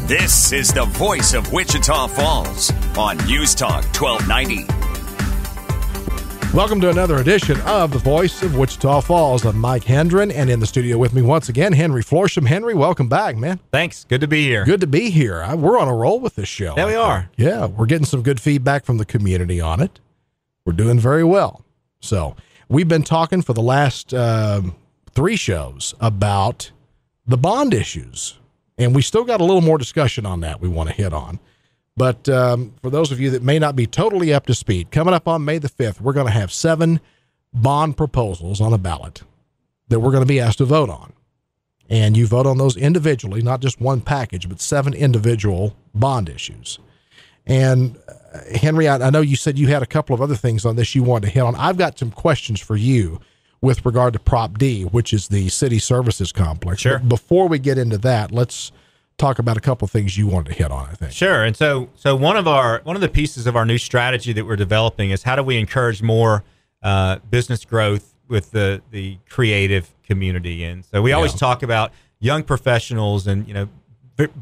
This is the Voice of Wichita Falls on NewsTalk 1290. Welcome to another edition of the Voice of Wichita Falls. I'm Mike Hendren, and in the studio with me once again, Henry Florsheim. Henry, welcome back, man. Thanks. Good to be here. Good to be here. We're on a roll with this show. Yeah, we are. Yeah, we're getting some good feedback from the community on it. We're doing very well. So we've been talking for the last 3 shows about the bond issues, and we still got a little more discussion on that we want to hit on. But for those of you that may not be totally up to speed, coming up on May the 5th, we're going to have 7 bond proposals on a ballot that we're going to be asked to vote on. And you vote on those individually, not just one package, but 7 individual bond issues. And Henry, I know you said you had a couple of other things on this you wanted to hit on. I've got some questions for you with regard to Prop D, which is the city services complex. Sure. But before we get into that, let's talk about a couple of things you wanted to hit on, I think. Sure. And so one of the pieces of our new strategy that we're developing is how do we encourage more business growth with the creative community. And so we always talk about young professionals and,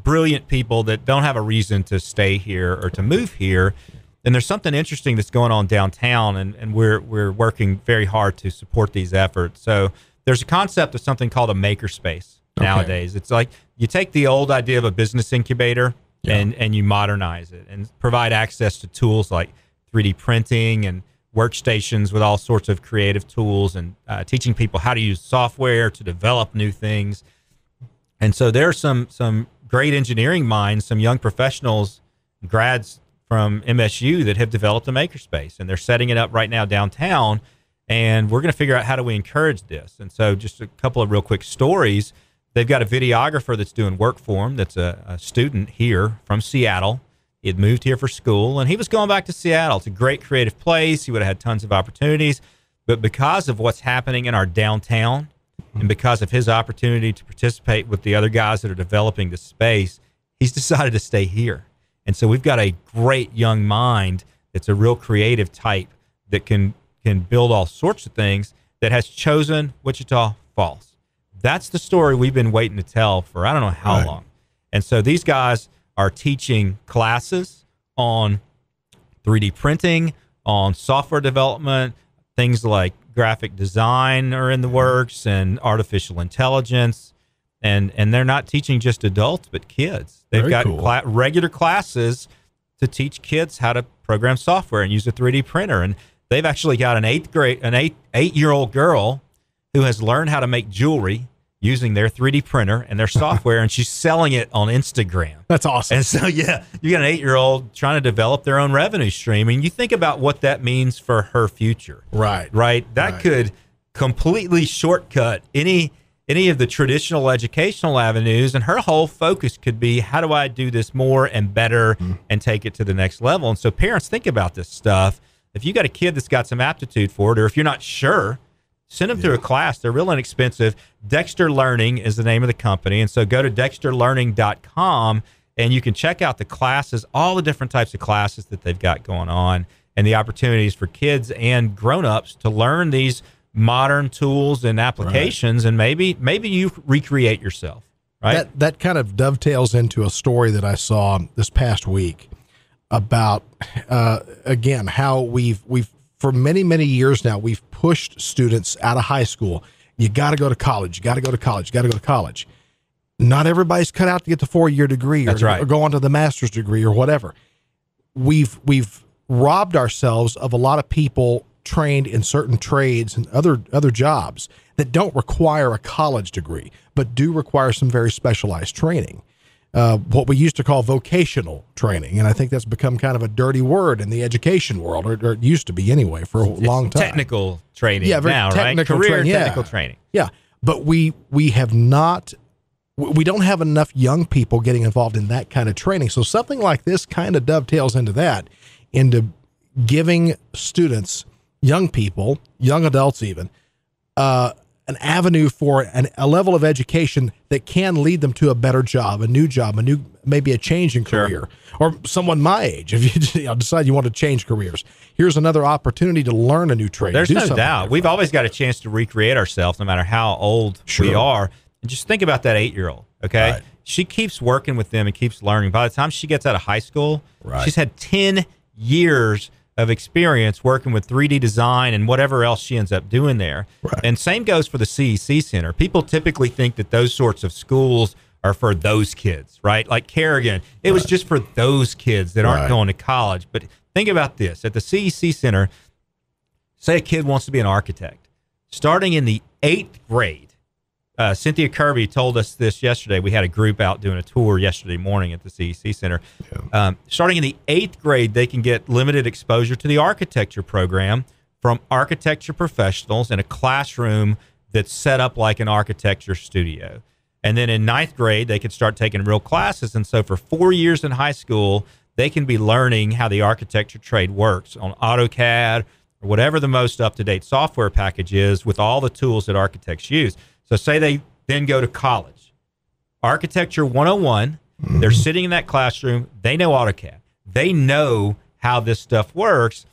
brilliant people that don't have a reason to stay here or to move here. And there's something interesting that's going on downtown, and we're working very hard to support these efforts. So there's a concept of something called a makerspace nowadays. It's like you take the old idea of a business incubator and you modernize it and provide access to tools like 3D printing and workstations with all sorts of creative tools and teaching people how to use software to develop new things. And so there are some great engineering minds, some young professionals, grads from MSU that have developed a makerspace, and they're setting it up right now downtown, and we're going to figure out how do we encourage this. And so just a couple of real quick stories. They've got a videographer that's doing work for them that's a student here from Seattle. He had moved here for school, and he was going back to Seattle. It's a great creative place. He would have had tons of opportunities, but because of what's happening in our downtown and because of his opportunity to participate with the other guys that are developing the space, he's decided to stay here. And so we've got a great young mind that's a real creative type that can build all sorts of things that has chosen Wichita Falls. That's the story we've been waiting to tell for I don't know how long. And so these guys are teaching classes on 3D printing, on software development, things like graphic design are in the works, and artificial intelligence. And they're not teaching just adults, but kids. They've got regular classes to teach kids how to program software and use a 3D printer. And they've actually got an 8-year-old girl who has learned how to make jewelry using their 3D printer and their software, and she's selling it on Instagram. That's awesome. And so, you got an 8-year-old trying to develop their own revenue stream. And you think about what that means for her future. Right? That could completely shortcut any of the traditional educational avenues, and her whole focus could be, how do I do this more and better and take it to the next level? And so parents, think about this stuff. If you got a kid that's got some aptitude for it, or if you're not sure, send them through a class. They're real inexpensive. Dexter Learning is the name of the company. And so go to dexterlearning.com and you can check out the classes, all the different types of classes that they've got going on, and the opportunities for kids and grown-ups to learn these modern tools and applications, and maybe you recreate yourself, right? That kind of dovetails into a story that I saw this past week about, again, how we've for many, many years now, we've pushed students out of high school. You got to go to college. You got to go to college. You got to go to college. Not everybody's cut out to get the 4-year degree or go on to the master's degree or whatever. We've robbed ourselves of a lot of people trained in certain trades and other jobs that don't require a college degree, but do require some very specialized training. What we used to call vocational training. And I think that's become kind of a dirty word in the education world, or it used to be anyway for a long time. Technical training very now, technical right? Career training, technical training. Yeah. But we have not, we don't have enough young people getting involved in that kind of training. So something like this kind of dovetails into that, into giving students, young people, young adults even, an avenue for a level of education that can lead them to a better job, maybe a change in career, or someone my age. If you decide you want to change careers, here's another opportunity to learn a new trade. There's no doubt. We've always got a chance to recreate ourselves, no matter how old we are. And just think about that 8-year-old. Okay. Right. she keeps working with them and keeps learning. By the time she gets out of high school, she's had 10 years of experience working with 3D design and whatever else she ends up doing there. Right. And same goes for the CEC Center. People typically think that those sorts of schools are for those kids, right? Like Kerrigan, it was just for those kids that aren't going to college. But think about this. At the CEC Center, say a kid wants to be an architect. Starting in the 8th grade, Cynthia Kirby told us this yesterday. We had a group out doing a tour yesterday morning at the CEC Center. Yeah. Starting in the 8th grade, they can get limited exposure to the architecture program from architecture professionals in a classroom that's set up like an architecture studio. And then in 9th grade, they can start taking real classes. And so for 4 years in high school, they can be learning how the architecture trade works on AutoCAD or whatever the most up-to-date software package is with all the tools that architects use. So say they then go to college. Architecture 101, they're sitting in that classroom. They know AutoCAD. They know how this stuff works.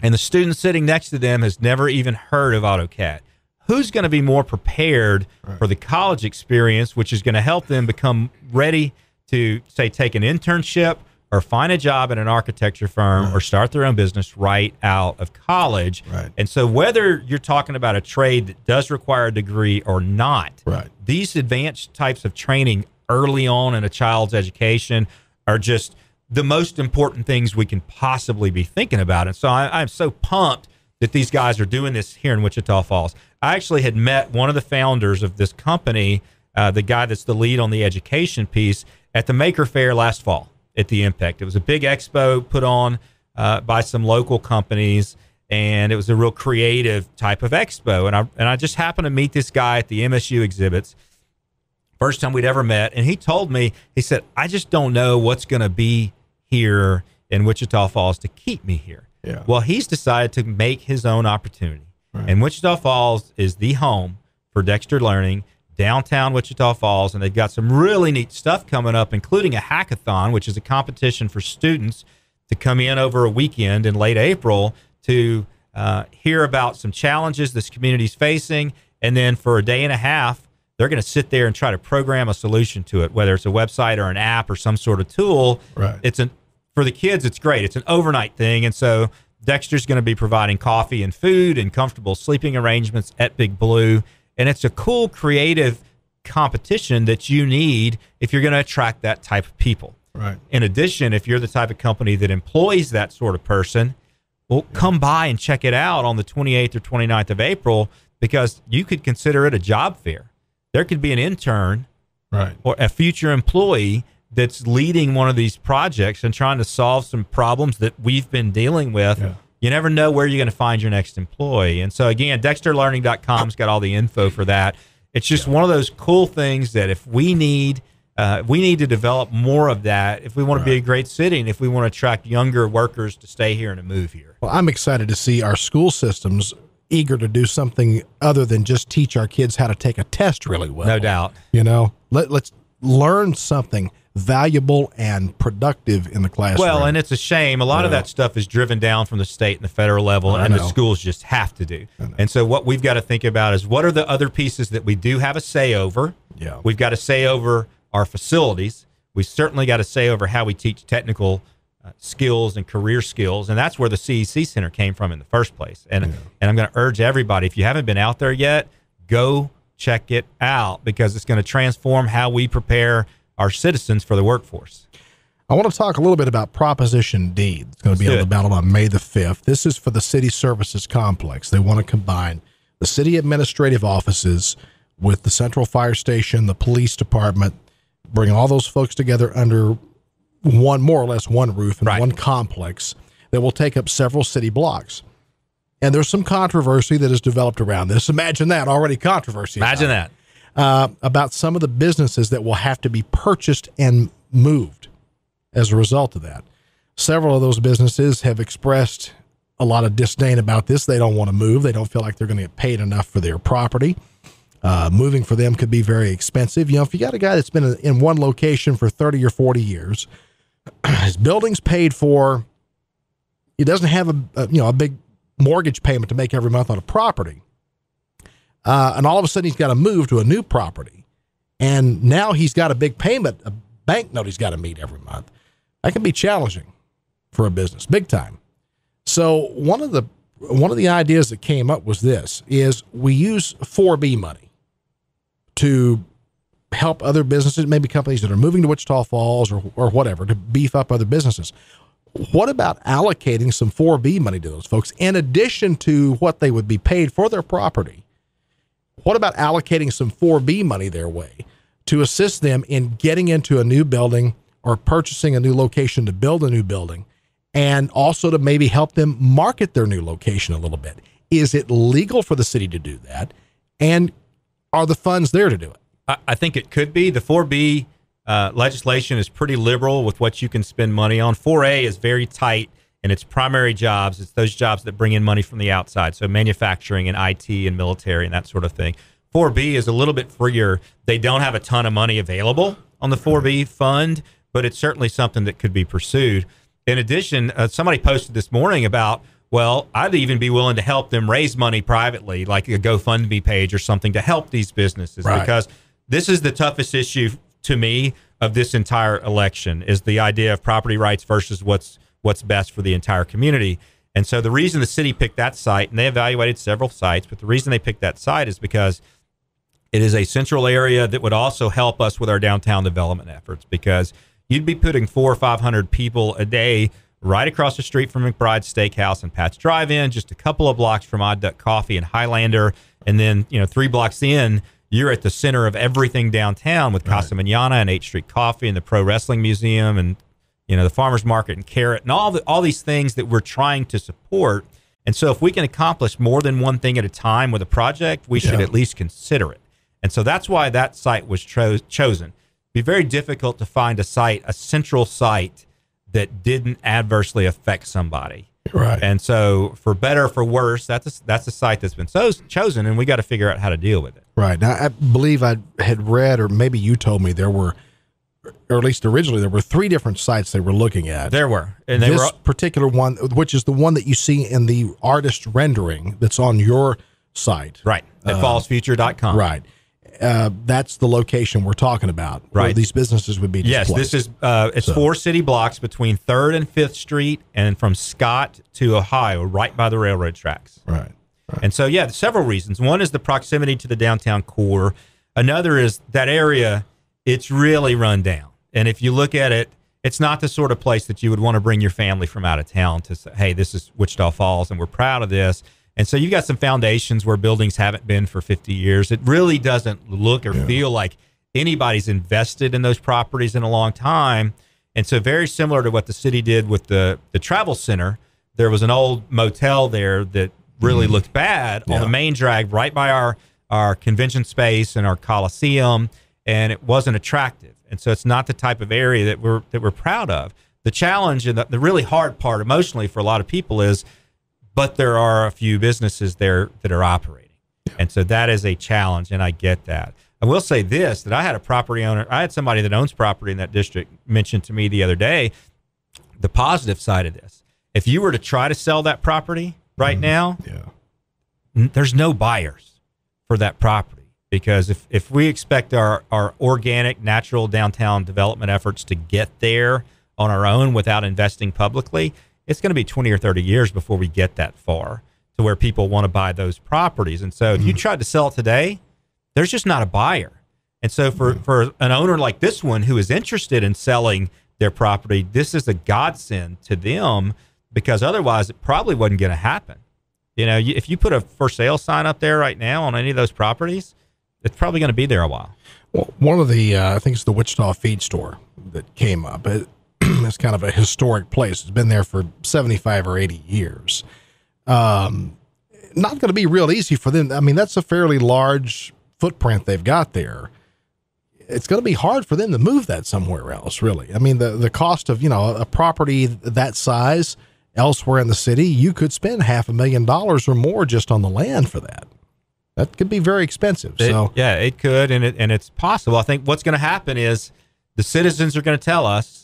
And the student sitting next to them has never even heard of AutoCAD. Who's going to be more prepared for the college experience, which is going to help them become ready to, say, take an internship or find a job at an architecture firm or start their own business right out of college. Right. And so whether you're talking about a trade that does require a degree or not, these advanced types of training early on in a child's education are just the most important things we can possibly be thinking about. And so I'm so pumped that these guys are doing this here in Wichita Falls. I actually had met one of the founders of this company, the guy that's the lead on the education piece, at the Maker Fair last fall at the Impact. It was a big expo put on by some local companies, and it was a real creative type of expo. And I just happened to meet this guy at the MSU exhibits, first time we'd ever met, and he told me, he said, I just don't know what's going to be here in Wichita Falls to keep me here. Yeah. Well, he's decided to make his own opportunity. Right. And Wichita Falls is the home for Dexter Learning, downtown Wichita Falls, and they've got some really neat stuff coming up, including a hackathon, which is a competition for students to come in over a weekend in late April to hear about some challenges this community's facing, and then for a day and a half, they're going to sit there and try to program a solution to it, whether it's a website or an app or some sort of tool. Right. For the kids, it's great. It's an overnight thing, and so Dexter's going to be providing coffee and food and comfortable sleeping arrangements at Big Blue. And it's a cool, creative competition that you need if you're going to attract that type of people. Right. In addition, if you're the type of company that employs that sort of person, well, come by and check it out on the 28th or 29th of April, because you could consider it a job fair. There could be an intern or a future employee that's leading one of these projects and trying to solve some problems that we've been dealing with. Yeah. You never know where you're going to find your next employee. And so, again, DexterLearning.com's got all the info for that. It's just one of those cool things that if we need to develop more of that if we want to be a great city and if we want to attract younger workers to stay here and to move here. Well, I'm excited to see our school systems eager to do something other than just teach our kids how to take a test really well. No doubt. You know, let's learn something valuable and productive in the classroom. Well, and it's a shame. A lot of that stuff is driven down from the state and the federal level, and the schools just have to do. And so what we've got to think about is what are the other pieces that we do have a say over? Yeah. We've got to say over our facilities. We certainly got to say over how we teach technical skills and career skills, and that's where the CEC Center came from in the first place. And I'm going to urge everybody, if you haven't been out there yet, go check it out, because it's going to transform how we prepare our citizens for the workforce. I want to talk a little bit about Proposition D. It's going to be on the ballot on May the 5th. This is for the city services complex. They want to combine the city administrative offices with the central fire station, the police department, bring all those folks together under one, more or less one roof and one complex that will take up several city blocks. And there's some controversy that has developed around this. Imagine that, already controversy. Imagine that. About some of the businesses that will have to be purchased and moved as a result of that. Several of those businesses have expressed a lot of disdain about this. They don't want to move. They don't feel like they're going to get paid enough for their property. Moving for them could be very expensive. You know, if you got a guy that's been in one location for 30 or 40 years, his building's paid for, he doesn't have a big mortgage payment to make every month on a property. And all of a sudden he's got to move to a new property. and now he's got a big payment, a bank note he's got to meet every month. That can be challenging for a business, big time. So one of the ideas that came up was this: is we use 4B money to help other businesses, maybe companies that are moving to Wichita Falls or whatever, to beef up other businesses. What about allocating some 4B money to those folks in addition to what they would be paid for their property? What about allocating some 4B money their way to assist them in getting into a new building or purchasing a new location to build a new building, and also to maybe help them market their new location a little bit? Is it legal for the city to do that? And are the funds there to do it? I think it could be. The 4B legislation is pretty liberal with what you can spend money on. 4A is very tight in its primary jobs. It's those jobs that bring in money from the outside, so manufacturing and IT and military and that sort of thing. 4B is a little bit freer. They don't have a ton of money available on the 4B fund, but it's certainly something that could be pursued. In addition, somebody posted this morning about, well, I'd even be willing to help them raise money privately, like a GoFundMe page or something, to help these businesses, because this is the toughest issue to me of this entire election, is the idea of property rights versus what's best for the entire community. And so the reason the city picked that site, and they evaluated several sites, but the reason they picked that site is because it is a central area that would also help us with our downtown development efforts, because you'd be putting 400 or 500 people a day right across the street from McBride's Steakhouse and Pat's Drive-In, just a couple of blocks from Odd Duck Coffee and Highlander, and then 3 blocks in, you're at the center of everything downtown with Casa Manana and 8th Street Coffee and the Pro Wrestling Museum and the Farmers Market and Carrot and all these things that we're trying to support. And so if we can accomplish more than one thing at a time with a project, we should at least consider it. And so that's why that site was chosen. It'd be very difficult to find a central site that didn't adversely affect somebody. Right. And so for better or for worse, that's a site that's been chosen, and we got to figure out how to deal with it. Right. Now, I believe I had read, or maybe you told me, there were, or at least originally, there were 3 different sites they were looking at. There were. And this particular one, which is the one that you see in the artist rendering that's on your site. Right. At fallsfuture.com. Right. That's the location we're talking about. Right. Where these businesses would be displaced. Yes, this is it's 4 city blocks between 3rd and 5th Street, and from Scott to Ohio, right by the railroad tracks. Right. And so, several reasons. One is the proximity to the downtown core. Another is that area, it's really run down. And if you look at it, it's not the sort of place that you would want to bring your family from out of town to say, hey, this is Wichita Falls, and we're proud of this. And so you've got some foundations where buildings haven't been for 50 years. It really doesn't look or feel like anybody's invested in those properties in a long time. And so very similar to what the city did with the travel center, there was an old motel there that really looked bad on the main drag right by our convention space and our Coliseum, and it wasn't attractive. And so it's not the type of area that we're proud of. The challenge and the really hard part emotionally for a lot of people is, but there are a few businesses there that are operating. And so that is a challenge, and I get that. I will say this, that I had a property owner, I had somebody that owns property in that district mention to me the other day, the positive side of this. If you were to try to sell that property right now, there's no buyers for that property. Because if we expect our organic, natural downtown development efforts to get there on our own without investing publicly, it's going to be 20 or 30 years before we get that far to where people want to buy those properties. And so if you tried to sell it today, there's just not a buyer. And so for an owner like this one who is interested in selling their property, this is a godsend to them, because otherwise it probably wasn't going to happen. If you put a for sale sign up there right now on any of those properties, it's probably going to be there a while. Well, one of the, I think it's the Wichita Feed Store that came up. It's kind of a historic place. It's been there for 75 or 80 years. Not going to be real easy for them. I mean, that's a fairly large footprint they've got there. It's going to be hard for them to move that somewhere else, really. I mean, the cost of, a property that size elsewhere in the city, you could spend $500,000 or more just on the land for that. That could be very expensive. It could, and it's possible. I think what's going to happen is the citizens are going to tell us,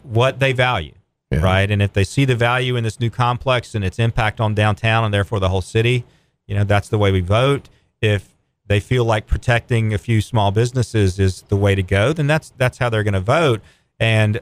what they value, right? And if they see the value in this new complex and its impact on downtown and therefore the whole city, that's the way we vote. If they feel like protecting a few small businesses is the way to go, then that's how they're going to vote. And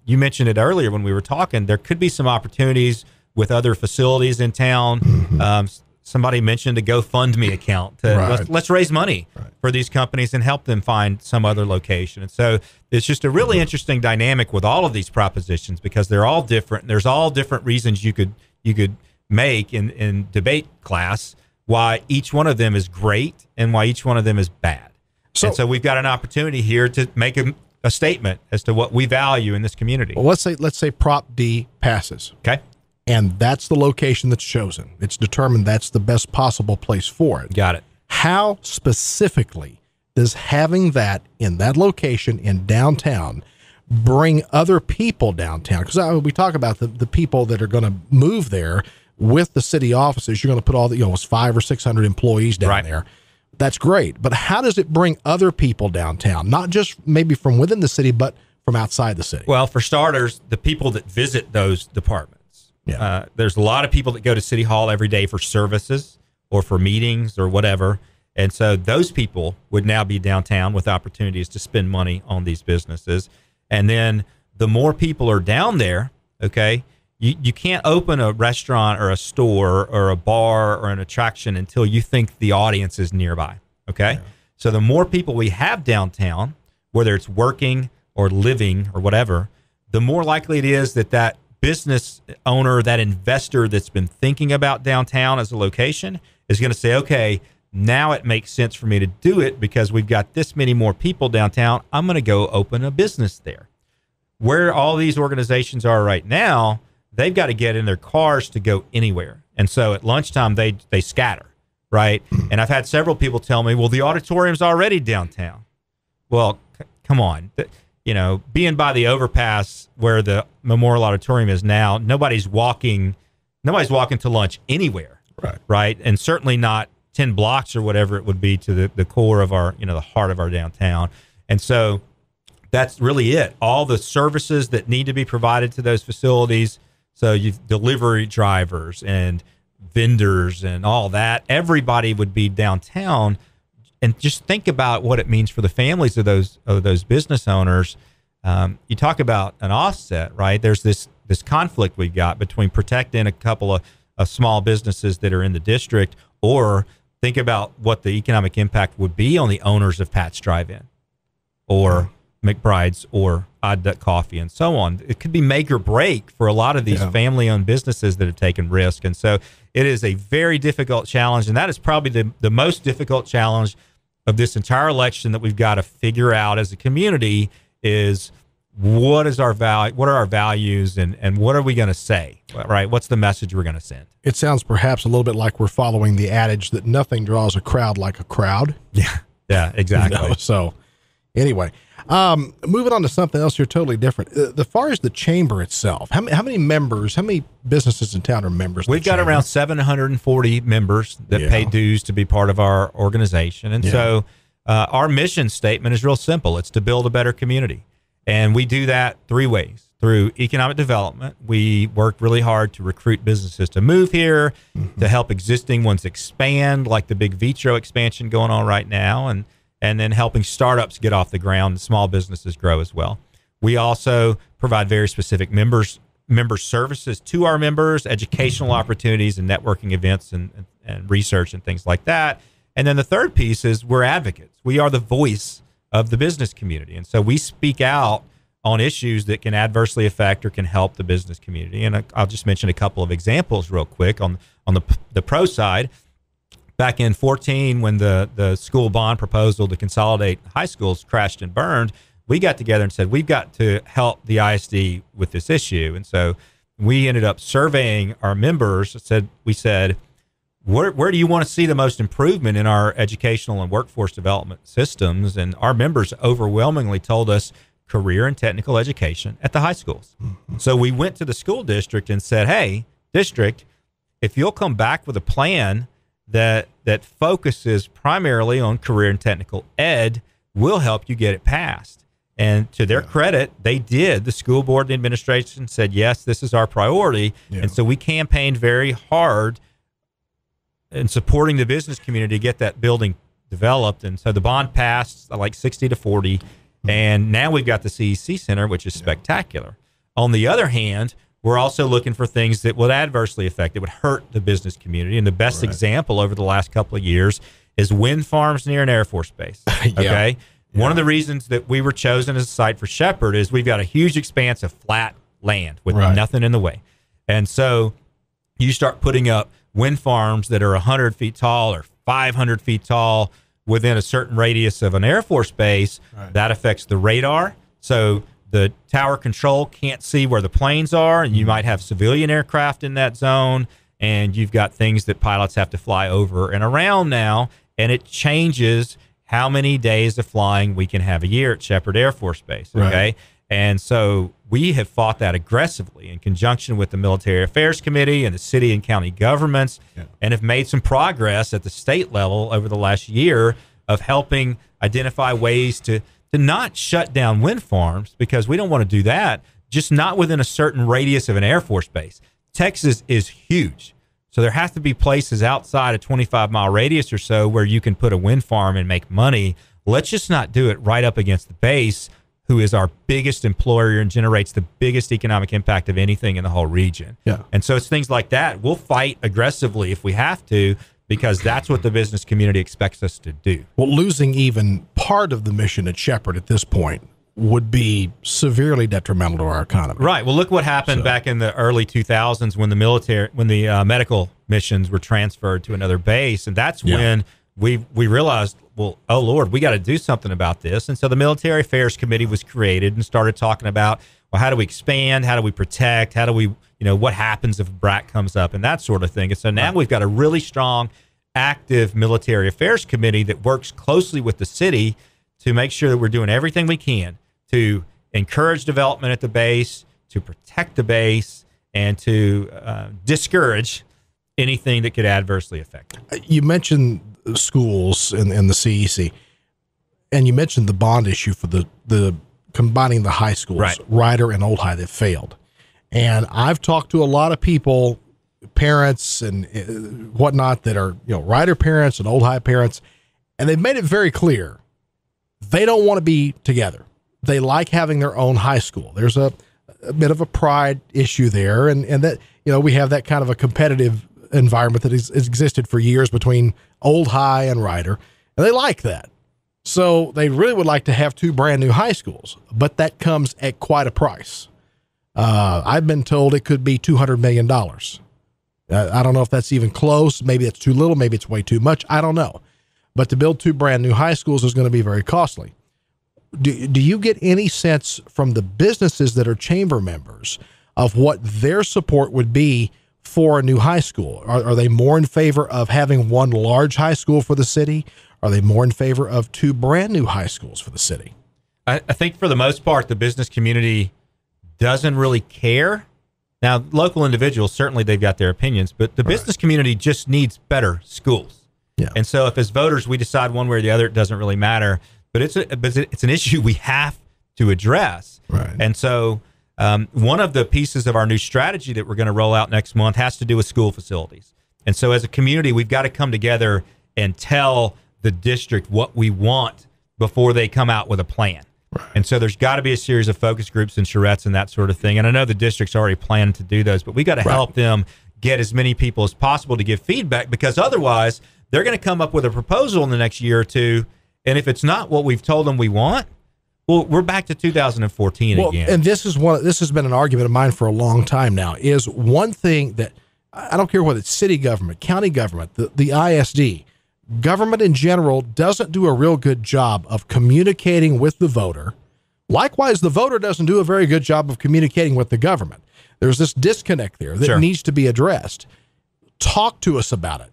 you mentioned it earlier when we were talking, there could be some opportunities with other facilities in town. Mm-hmm. Somebody mentioned a GoFundMe account to let's raise money for these companies and help them find some other location. And so it's just a really interesting dynamic with all of these propositions, because they're all different. There's all different reasons you could make in debate class why each one of them is great and why each one of them is bad. So we've got an opportunity here to make a statement as to what we value in this community. Well, let's say Prop D passes. Okay. And that's the location that's chosen. It's determined that's the best possible place for it. Got it. How specifically does having that in that location in downtown bring other people downtown? Because we talk about the people that are going to move there with the city offices. You're going to put all it's 500 or 600 employees down there. That's great. But how does it bring other people downtown? Not just maybe from within the city, but from outside the city. Well, for starters, the people that visit those departments. Yeah. There's a lot of people that go to City Hall every day for services or for meetings or whatever. And so those people would now be downtown with opportunities to spend money on these businesses. And then the more people are down there, okay, you can't open a restaurant or a store or a bar or an attraction until you think the audience is nearby, okay? Yeah. So the more people we have downtown, whether it's working or living or whatever, the more likely it is that business owner, that investor that's been thinking about downtown as a location is going to say, okay, now it makes sense for me to do it because we've got this many more people downtown. I'm going to go open a business there. Where all these organizations are right now, they've got to get in their cars to go anywhere. And so at lunchtime, they scatter, right? And I've had several people tell me, well, the auditorium's already downtown. Well, come on. Being by the overpass where the Memorial Auditorium is now, nobody's walking to lunch anywhere, right? And certainly not 10 blocks or whatever it would be to the core of our, the heart of our downtown. And so that's really it. All the services that need to be provided to those facilities, so you've delivery drivers and vendors and all that, everybody would be downtown. And just think about what it means for the families of those business owners. You talk about an offset, right? There's this conflict we've got between protecting a couple of small businesses that are in the district, or think about what the economic impact would be on the owners of Pat's Drive-In or McBride's or Odd Duck Coffee and so on. It could be make or break for a lot of these family-owned businesses that have taken risk. And so it is a very difficult challenge, and that is probably the most difficult challenge of this entire election that we've got to figure out as a community is what are our values and what are we going to say, right? What's the message we're going to send? It sounds perhaps a little bit like we're following the adage that nothing draws a crowd like a crowd. Yeah, exactly. So anyway, moving on to something else here totally different. As far as the chamber itself, how many members, how many businesses in town are members? We've got around 740 members that pay dues to be part of our organization. And so our mission statement is real simple. It's to build a better community. And we do that three ways. Through economic development, we work really hard to recruit businesses to move here, to help existing ones expand, like the big Vitro expansion going on right now, and then helping startups get off the ground and small businesses grow as well. We also provide very specific member services to our members, educational opportunities and networking events and research and things like that. And then the third piece is we're advocates. We are the voice of the business community. And so we speak out on issues that can adversely affect or can help the business community. And I'll just mention a couple of examples real quick on the pro side. Back in 2014, when the school bond proposal to consolidate high schools crashed and burned, we got together and said, we've got to help the ISD with this issue. And so we ended up surveying our members. We said, where do you want to see the most improvement in our educational and workforce development systems? And our members overwhelmingly told us career and technical education at the high schools. So we went to the school district and said, hey, district, if you'll come back with a plan that focuses primarily on career and technical ed, we'll help you get it passed. And to their credit, they did. The school board and the administration said, yes, this is our priority. And so we campaigned very hard in supporting the business community to get that building developed. And so the bond passed like 60-40. And now we've got the CEC Center, which is spectacular. On the other hand, we're also looking for things that would adversely affect, that would hurt the business community. And the best example over the last couple of years is wind farms near an Air Force base. Okay. One of the reasons that we were chosen as a site for Shepherd is we've got a huge expanse of flat land with nothing in the way. And so you start putting up wind farms that are 100 feet tall or 500 feet tall within a certain radius of an Air Force base, that affects the radar. So the tower control can't see where the planes are, and you might have civilian aircraft in that zone, and you've got things that pilots have to fly over and around now, and it changes how many days of flying we can have a year at Shepherd Air Force Base, okay? And so we have fought that aggressively in conjunction with the Military Affairs Committee and the city and county governments, and have made some progress at the state level over the last year of helping identify ways to not shut down wind farms, because we don't want to do that, just not within a certain radius of an Air Force base. Texas is huge. So there has to be places outside a 25-mile radius or so where you can put a wind farm and make money. Let's just not do it right up against the base, who is our biggest employer and generates the biggest economic impact of anything in the whole region. And so it's things like that. We'll fight aggressively if we have to, because that's what the business community expects us to do. Well, losing even part of the mission at Shepherd at this point would be severely detrimental to our economy. Right. Well, look what happened back in the early 2000s when the medical missions were transferred to another base, and that's when we realized, well, oh Lord, we got to do something about this. And so the Military Affairs Committee was created and started talking about, well, how do we expand? How do we protect? How do we, what happens if a BRAC comes up and that sort of thing? And so now we've got a really strong, active Military Affairs Committee that works closely with the city to make sure that we're doing everything we can to encourage development at the base, to protect the base, and to discourage anything that could adversely affect it. You mentioned schools and the CEC, and you mentioned the bond issue for the combining the high schools, Ryder and Old High, that failed. And I've talked to a lot of people, parents and whatnot, that are, Ryder parents and Old High parents, and they've made it very clear they don't want to be together. They like having their own high school. There's a bit of a pride issue there, and that, we have that kind of a competitive environment that has existed for years between Old High and Ryder, and they like that. So they really would like to have two brand new high schools, but that comes at quite a price. I've been told it could be $200 million. I don't know if that's even close. Maybe it's too little. Maybe it's way too much. I don't know. But to build two brand new high schools is going to be very costly. Do you get any sense from the businesses that are chamber members of what their support would be for a new high school? Are they more in favor of having one large high school for the city? Are they more in favor of two brand new high schools for the city? I think for the most part, the business community doesn't really care. Now, local individuals, certainly they've got their opinions, but the business community just needs better schools. And so if as voters we decide one way or the other, it doesn't really matter. But it's an issue we have to address. And so one of the pieces of our new strategy that we're going to roll out next month has to do with school facilities. And so as a community, we've got to come together and tell the district what we want before they come out with a plan. And so there's got to be a series of focus groups and charrettes and that sort of thing. And I know the district's already planned to do those, but we got to help them get as many people as possible to give feedback, because otherwise they're going to come up with a proposal in the next year or two. And if it's not what we've told them we want, well, we're back to 2014 again. And this has been an argument of mine for a long time now, is one thing that I don't care whether it's city government, county government, the ISD, government in general doesn't do a real good job of communicating with the voter. Likewise, the voter doesn't do a very good job of communicating with the government. There's this disconnect there that needs to be addressed. Talk to us about it.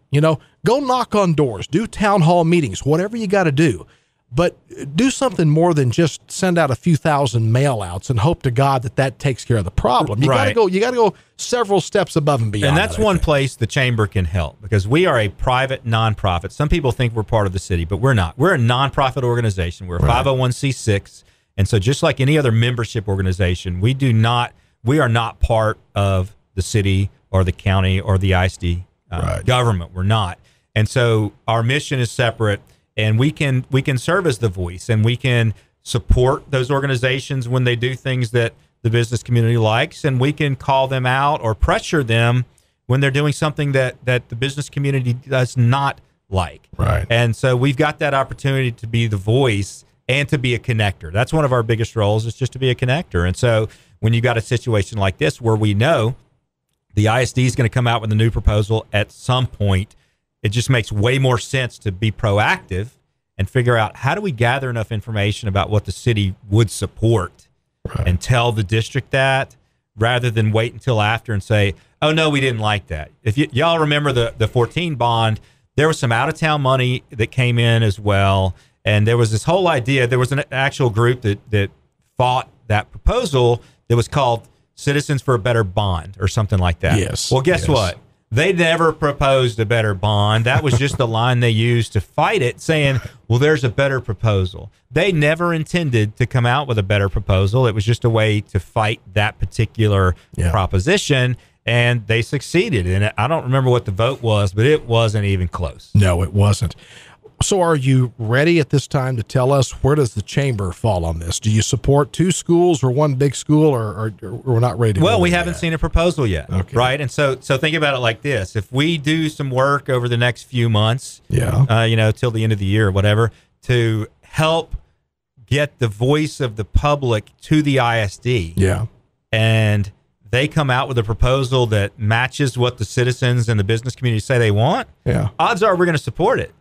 Go knock on doors, do town hall meetings, whatever you got to do. But do something more than just send out a few thousand mail outs and hope to God that takes care of the problem. You got to go several steps above and beyond. And that's one place the chamber can help, because we are a private nonprofit. Some people think we're part of the city, but we're not. We're a nonprofit organization. We're a 501c6. And so just like any other membership organization, we are not part of the city or the county or the ISD government. We're not. And so our mission is separate. and we can serve as the voice, and we can support those organizations when they do things that the business community likes, and we can call them out or pressure them when they're doing something that the business community does not like. Right. And so we've got that opportunity to be the voice and to be a connector. That's one of our biggest roles, is just to be a connector. And so when you got a situation like this where we know the ISD is going to come out with a new proposal at some point, it just makes way more sense to be proactive and figure out, how do we gather enough information about what the city would support and tell the district that, rather than wait until after and say, oh, no, we didn't like that. If y'all remember the 14 bond, there was some out-of-town money that came in as well. And there was this whole idea. There was an actual group that fought that proposal that was called Citizens for a Better Bond or something like that. Yes. Well, guess what? They never proposed a better bond. That was just the line they used to fight it, saying, well, there's a better proposal. They never intended to come out with a better proposal. It was just a way to fight that particular proposition, and they succeeded. And I don't remember what the vote was, but it wasn't even close. No, it wasn't. So are you ready at this time to tell us, where does the chamber fall on this? Do you support two schools or one big school, or we're not ready to Well, we haven't seen a proposal yet, right? And so think about it like this. If we do some work over the next few months, till the end of the year or whatever, to help get the voice of the public to the ISD, and they come out with a proposal that matches what the citizens and the business community say they want, odds are we're going to support it.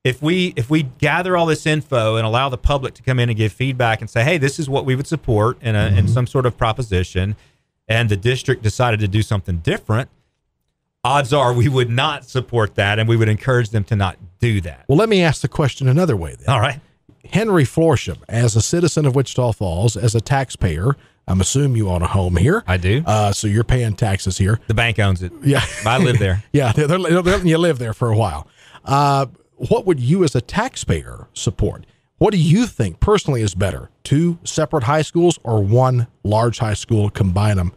If we gather all this info and allow the public to come in and give feedback and say, hey, this is what we would support in some sort of proposition, and the district decided to do something different, odds are we would not support that, and we would encourage them to not do that. Well, let me ask the question another way then. All right. Henry Florsheim, as a citizen of Wichita Falls, as a taxpayer, I'm assuming you own a home here. I do. So you're paying taxes here. The bank owns it. Yeah. I live there. They're letting you live there for a while. What would you as a taxpayer support? What do you think personally is better? Two separate high schools or one large high school, combine them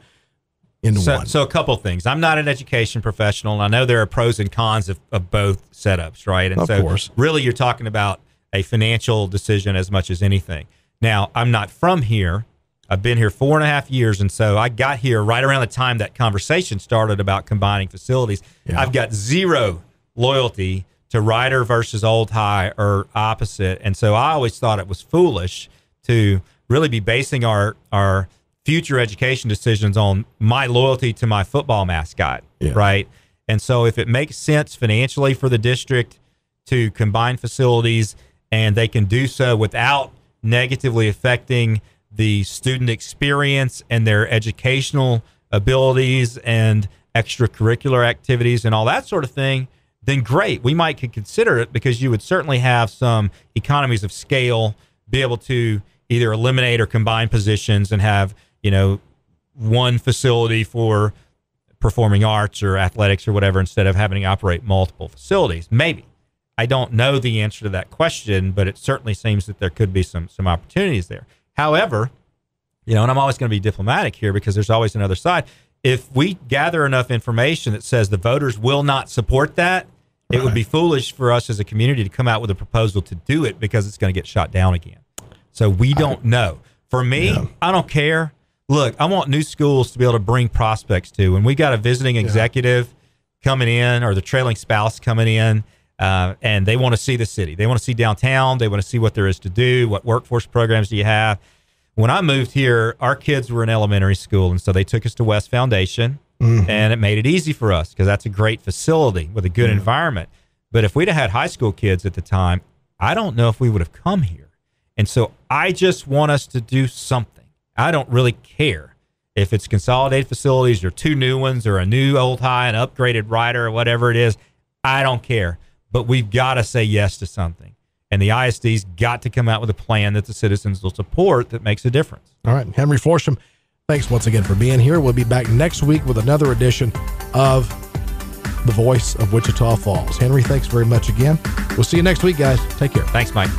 into one? So a couple of things. I'm not an education professional, and I know there are pros and cons of both setups, right? And of course. Really you're talking about a financial decision as much as anything. Now, I'm not from here. I've been here 4.5 years, and so I got here right around the time that conversation started about combining facilities. I've got zero loyalty to Ryder versus Old High or opposite. And so I always thought it was foolish to really be basing our future education decisions on my loyalty to my football mascot, right? And so if it makes sense financially for the district to combine facilities, and they can do so without negatively affecting the student experience and their educational abilities and extracurricular activities and all that sort of thing, then great. We might could consider it, because you would certainly have some economies of scale, be able to either eliminate or combine positions and have, one facility for performing arts or athletics or whatever, instead of having to operate multiple facilities. Maybe. I don't know the answer to that question, but it certainly seems that there could be some opportunities there. However, and I'm always going to be diplomatic here, because there's always another side. If we gather enough information that says the voters will not support that, it would be foolish for us as a community to come out with a proposal to do it, because it's going to get shot down again. So we don't know. For me, I don't care. Look, I want new schools to be able to bring prospects to. When we got a visiting executive coming in, or the trailing spouse coming in, and they want to see the city. They want to see downtown. They want to see what there is to do. What workforce programs do you have? When I moved here, our kids were in elementary school, and so they took us to West Foundation. And it made it easy for us, because that's a great facility with a good environment. But if we'd have had high school kids at the time, I don't know if we would have come here. And so I just want us to do something. I don't really care if it's consolidated facilities or two new ones or a new Old High, an upgraded Ryder, or whatever it is. I don't care. But we've got to say yes to something. And the ISD's got to come out with a plan that the citizens will support that makes a difference. All right. Henry Florsheim, thanks once again for being here. We'll be back next week with another edition of The Voice of Wichita Falls. Henry, thanks very much again. We'll see you next week, guys. Take care. Thanks, Mike.